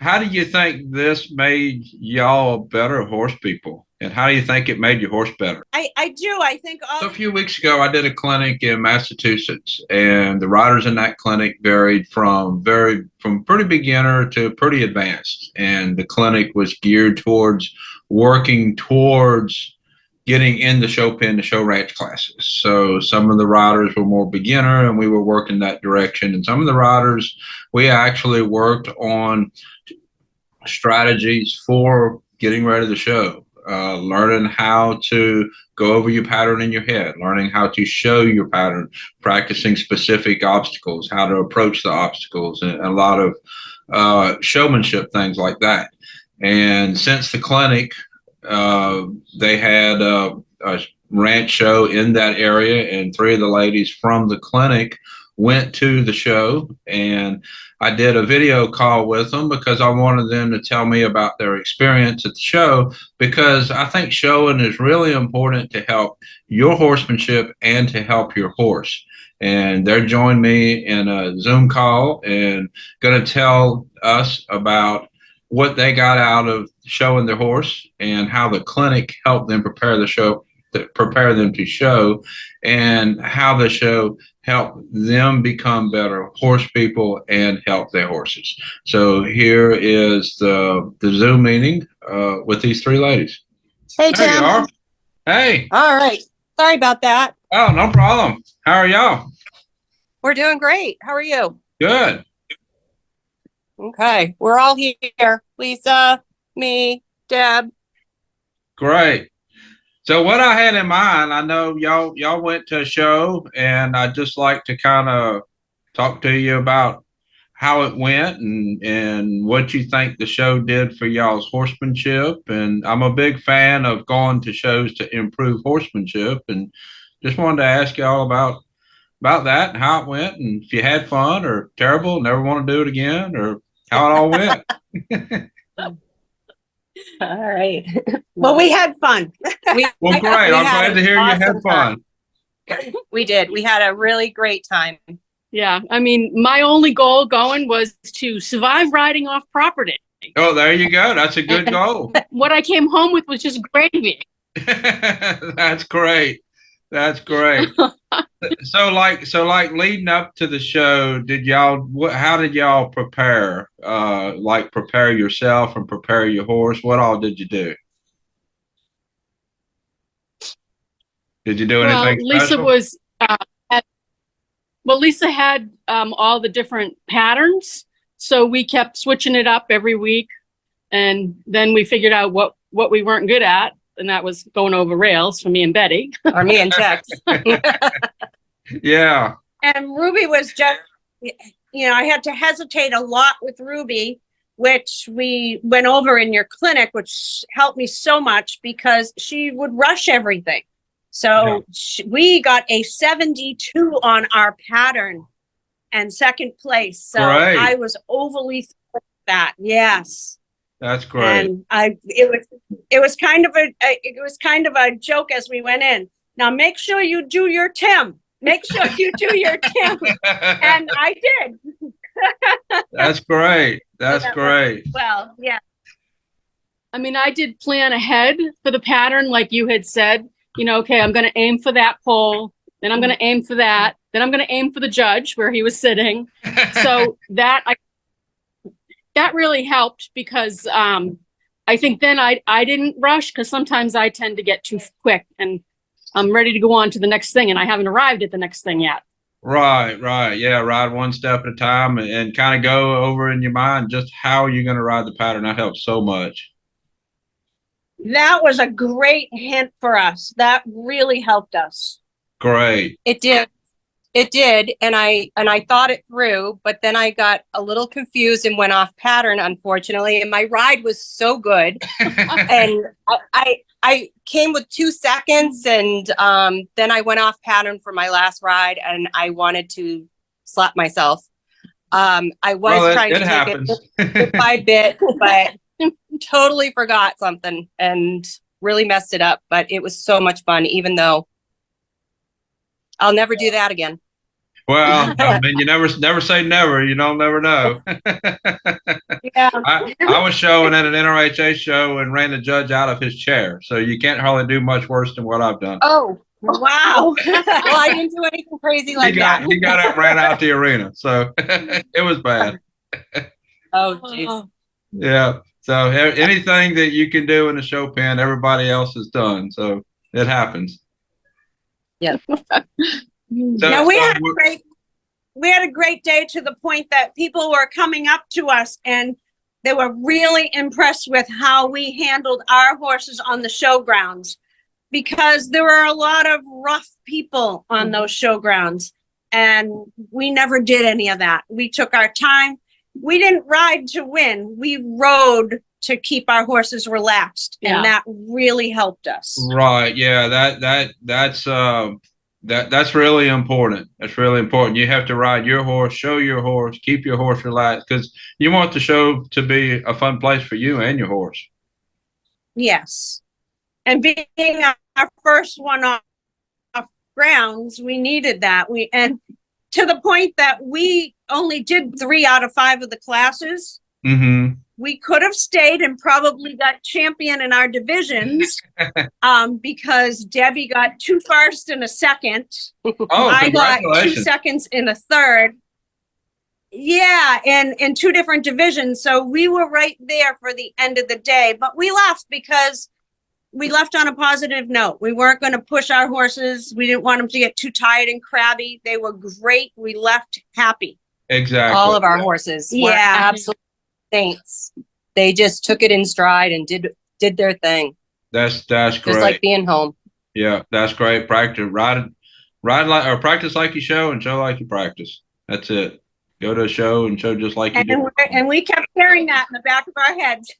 how do you think this made y'all better horse people? And how do you think it made your horse better? I do. I think So all a few weeks ago, I did a clinic in Massachusetts, and the riders in that clinic varied from pretty beginner to pretty advanced. And the clinic was geared towards working towards getting in the show pen to show ranch classes. So some of the riders were more beginner, and we were working that direction. And some of the riders, we actually worked on strategies for getting ready to show, learning how to go over your pattern in your head, learning how to show your pattern, practicing specific obstacles, how to approach the obstacles, and a lot of showmanship things like that. And since the clinic, they had a ranch show in that area, and three of the ladies from the clinic went to the show, and I did a video call with them because I wanted them to tell me about their experience at the show, because I think showing is really important to help your horsemanship and to help your horse. And they're joining me in a Zoom call and going to tell us about what they got out of showing their horse and how the clinic helped them prepare them to show, and how the show help them become better horse people and help their horses. So here is the Zoom meeting with these three ladies. Hey, There you Tim. are. Hey. All right. Sorry about that. Oh, no problem. How are y'all? We're doing great. How are you? Good. Okay. We're all here. Lisa, me, Deb. Great. So what I had in mind, I know y'all went to a show, and I'd just like to kind of talk to you about how it went and what you think the show did for y'all's horsemanship. And I'm a big fan of going to shows to improve horsemanship, and just wanted to ask y'all about that and how it went, and if you had fun or terrible, never want to do it again, or how it all went. All right. Well, we had fun. Well, great. I'm glad to hear you had fun. We did. We had a really great time. Yeah, I mean, my only goal going was to survive riding off property. Oh, there you go. That's a good goal. What I came home with was just gravy. That's great. That's great. So like leading up to the show, how did y'all prepare? Like prepare yourself and prepare your horse. What all did you do? Did you do anything special? Lisa had all the different patterns, so we kept switching it up every week, and then we figured out what we weren't good at, and that was going over rails for me and Betty. Or me and Tex. Yeah. And Ruby was just, I had to hesitate a lot with Ruby, which we went over in your clinic, which helped me so much because she would rush everything. So we got a 72 on our pattern and second place. So great. I was overly thrilled with that. Yes. That's great. And it was kind of a joke as we went in. Now make sure you do your Tim. Make sure you do your Tim. And I did. That's great. That's great. Well, yeah. I mean, I did plan ahead for the pattern, like you had said. Okay, I'm going to aim for that pole, then I'm going to aim for that, then I'm going to aim for the judge where he was sitting. So that really helped because I think then I didn't rush, because sometimes I tend to get too quick and I'm ready to go on to the next thing and I haven't arrived at the next thing yet. Right. Yeah, ride one step at a time and kind of go over in your mind just how you're going to ride the pattern. That helps so much. That was a great hint for us. That really helped us. Great. It did. It did. And I thought it through, but then I got a little confused and went off pattern, unfortunately. And my ride was so good. And I came with 2 seconds, and then I went off pattern for my last ride, and I wanted to slap myself. I was trying to take it bit by bit, but totally forgot something and really messed it up. But it was so much fun, even though I'll never do that again. Well, I mean, you never say never. You don't never know. Yeah. I was showing at an NRHA show and ran the judge out of his chair. So you can't hardly do much worse than what I've done. Oh, Wow. well, I didn't do anything crazy like that. He got up and ran out the arena. So it was bad. Oh, jeez. Yeah. So anything that you can do in the show pen, everybody else has done. So it happens. Yeah. So, Now we had so a great day to the point that people were coming up to us and they were really impressed with how we handled our horses on the showgrounds, because there were a lot of rough people on those showgrounds, and we never did any of that. We took our time. We didn't ride to win. We rode to keep our horses relaxed, and that really helped us. right, yeah, that's really important. That's really important. You have to ride your horse, show your horse, keep your horse relaxed, because you want the show to be a fun place for you and your horse. Yes. And being our first one off grounds, we needed that. And to the point that we only did 3 out of 5 of the classes. Mm-hmm. We could have stayed and probably got champion in our divisions, because Debbie got 2 firsts and a second. Oh, I got 2 congratulations. seconds and a third. Yeah, and in 2 different divisions. So we were right there for the end of the day, but we left because we left on a positive note. We weren't going to push our horses. We didn't want them to get too tired and crabby. They were great. We left happy. Exactly. All of our horses were Yeah. absolute saints. They just took it in stride and did their thing, That's just great. like being home. Yeah, that's great. Practice, ride like, or practice like you show and show like you practice. That's it. Go to a show and show just like you do. And we kept hearing that in the back of our heads.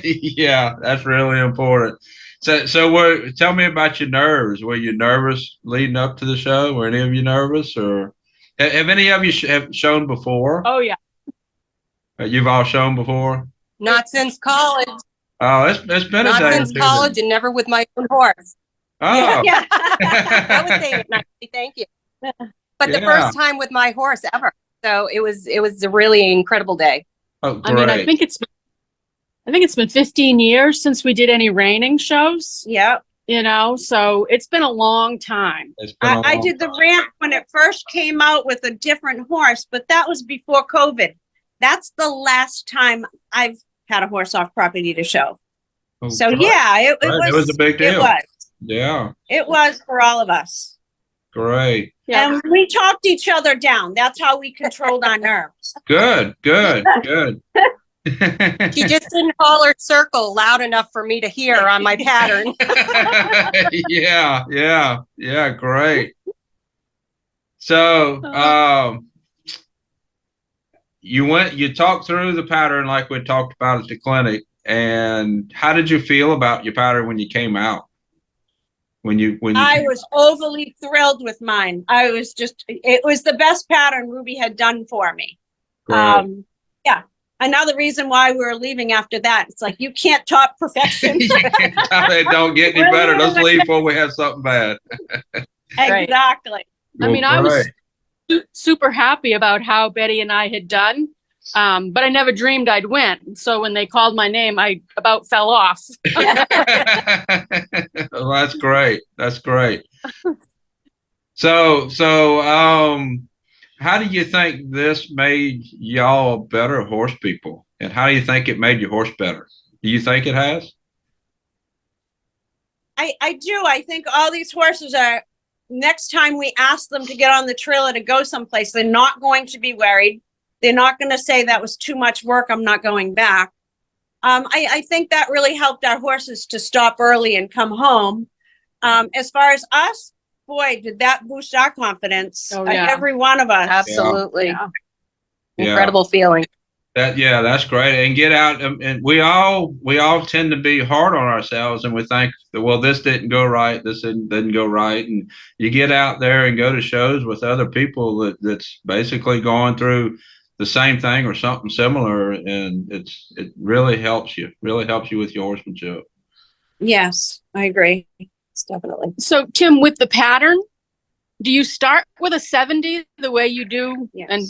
Yeah, that's really important. So tell me about your nerves. Were you nervous leading up to the show? Were any of you nervous, or have any of you have shown before? Oh yeah. You've all shown before? Not since college. Oh, it's been a Not day or since two college, and never with my own horse. then. Oh, Yeah. I would say it nicely, thank you. But the Yeah. first time with my horse ever. So it was a really incredible day. oh, great. I mean, I think it's been 15 years since we did any reining shows, Yep. so it's been a long time. It's been a I long did the time. ramp when it first came out with a different horse, but that was before COVID. That's the last time I've had a horse off property to show. Oh, So great. yeah, it It was a big deal. Yeah, It was for all of us. great. Yeah. And we talked each other down. That's how we controlled our nerves. Good. She just didn't call her circle loud enough for me to hear on my pattern. Yeah, great. So, you talked through the pattern like we talked about at the clinic, and how did you feel about your pattern when you came out? When you I was overly thrilled with mine. It was the best pattern Ruby had done for me. Great. Yeah. Another reason why we were leaving after that. It's like, you can't top perfection. It don't get any better. Let's leave before we have something bad. Exactly. I mean, I was super happy about how Betty and I had done, but I never dreamed I'd win. So when they called my name, I about fell off. Well, that's great. That's great. So, how do you think this made y'all better horse people? And how do you think it made your horse better? Do you think it has? I do. I think all these horses are, next time we ask them to get on the trailer to go someplace, they're not going to be worried. They're not going to say that was too much work, I'm not going back. I think that really helped our horses to stop early and come home. As far as us, boy, did that boost our confidence. Oh, yeah. Every one of us. Absolutely. Yeah. Incredible feeling. That's great. And get out, and we all tend to be hard on ourselves, and we think that, well, this didn't go right, this didn't go right, and you get out there and go to shows with other people that's basically going through the same thing or something similar, and it really helps you with your horsemanship. Yes, I agree. It's definitely. So Tim, with the pattern, do you start with a 70 the way you do? Yes. And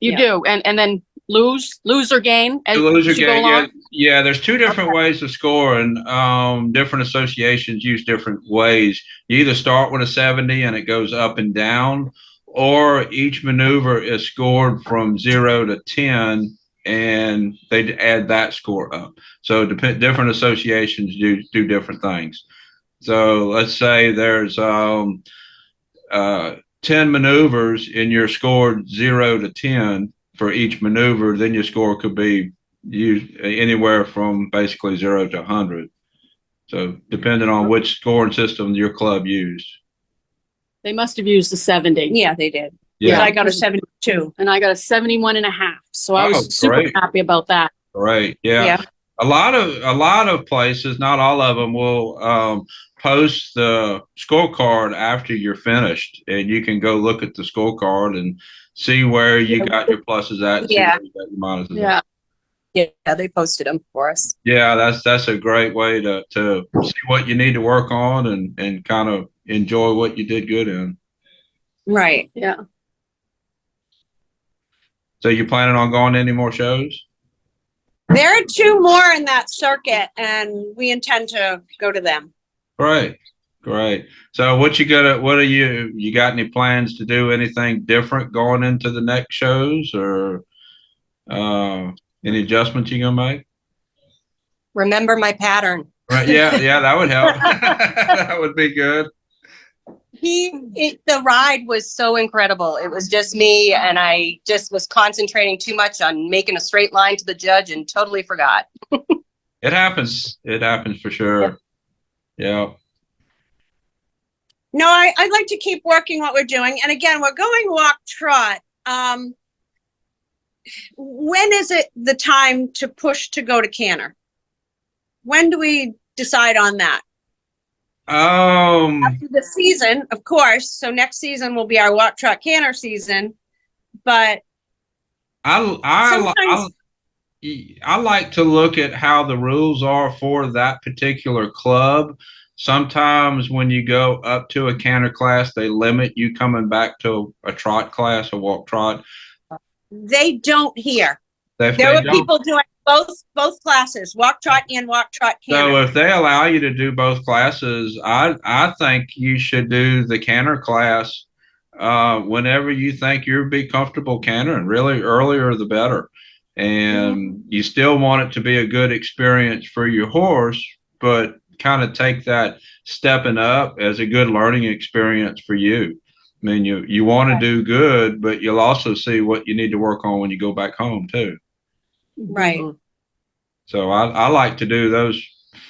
you Yeah. do, and then lose or gain as You lose or you go gain, along? yeah. There's two different ways to score, and different associations use different ways. You either start with a 70 and it goes up and down, or each maneuver is scored from 0 to 10, and they add that score up. So different associations do different things. So let's say there's 10 maneuvers and you're scored 0 to 10 for each maneuver, then your score could be used anywhere from basically 0 to 100. So depending on which scoring system your club used. They must have used the 70. Yeah, they did. Yeah. I got a 72. And I got a 71 and a half. So I Oh, was super great. happy about that. Right. Yeah. Yeah. A lot of places, not all of them, will post the scorecard after you're finished, and you can go look at the scorecard and see where you got your pluses at, see Yeah. where you got your minuses Yeah. at. Yeah, they posted them for us. Yeah, that's a great way to see what you need to work on and kind of enjoy what you did good in. Right. Yeah. So you planning on going to any more shows? There are 2 more in that circuit, and we intend to go to them. Great. So what are you got any plans to do anything different going into the next shows, or any adjustments you gonna make? Remember my pattern. Right. Yeah, that would help. That would be good. The ride was so incredible. It was just me, and I just was concentrating too much on making a straight line to the judge and totally forgot. It happens for sure. Yeah. No, I'd like to keep working what we're doing. And again, we're going walk trot. When is it the time to push to go to canter? When do we decide on that? After the season, of course. So next season will be our walk trot canter season. But I like to look at how the rules are for that particular club. Sometimes when you go up to a canter class, they limit you coming back to a trot class, a walk trot. they don't here. If There they were don't- people doing both classes, walk trot and walk trot So canter. if they allow you to do both classes, I think you should do the canter class whenever you think you'll be comfortable cantering. Really, earlier the better. And you still want it to be a good experience for your horse, but kind of take that stepping up as a good learning experience for you. I mean, you want to do good, but you'll also see what you need to work on when you go back home too. Right. So I like to do those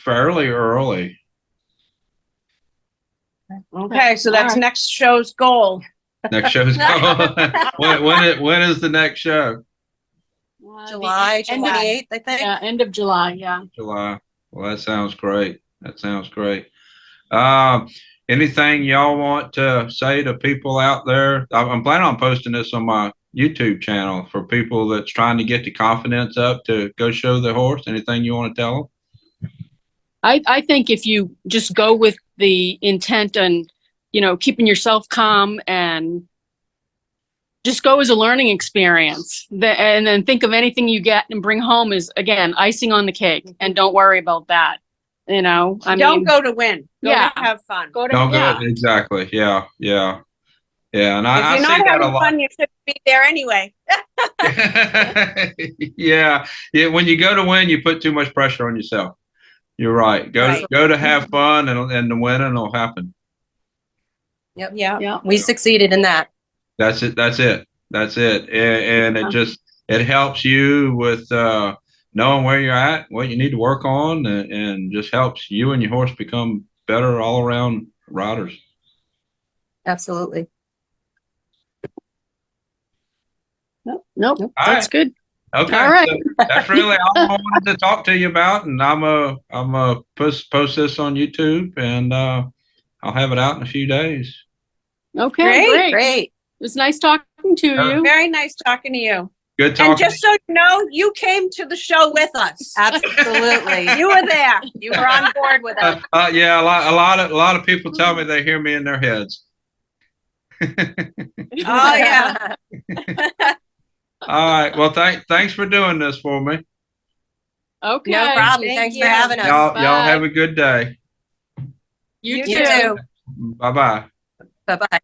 fairly early. Okay, so that's All right. next show's goal. Next show's when is the next show? July End of- 28th, I think. Yeah, end of July. Yeah. July. Well, that sounds great. Anything y'all want to say to people out there? I'm planning on posting this on my YouTube channel for people that's trying to get the confidence up to go show their horse. Anything you want to tell them? I think if you just go with the intent and, keeping yourself calm and just go as a learning experience, and then think of anything you get and bring home is, again, icing on the cake, and don't worry about that. Don't go to win. Go Yeah. to have fun. Go to, Don't yeah. go. Exactly. Yeah. And If I you're see not that a having lot. fun, you shouldn't be there anyway. Yeah. When you go to win, you put too much pressure on yourself. You're right. Right. Go to have fun, and the winning will happen. Yep. Yeah. Yeah. We succeeded in that. That's it. And it helps you with knowing where you're at, what you need to work on, and just helps you and your horse become better all around riders. Absolutely. Nope. All That's right. good. Okay. All right. So that's really all I wanted to talk to you about, and I'm a post this on YouTube, and I'll have it out in a few days. Okay. Great. Great. It was nice talking to you. Very nice talking to you. Good talking. And just so you know, you came to the show with us. Absolutely. You were there. You were on board with us. Yeah, a lot of people tell me they hear me in their heads. Oh, yeah. All right. Well, thanks for doing this for me. Okay. No problem. Thank Thanks you. for having us. Y'all have Bye. a good day. You You too. too. Bye bye. Bye-bye.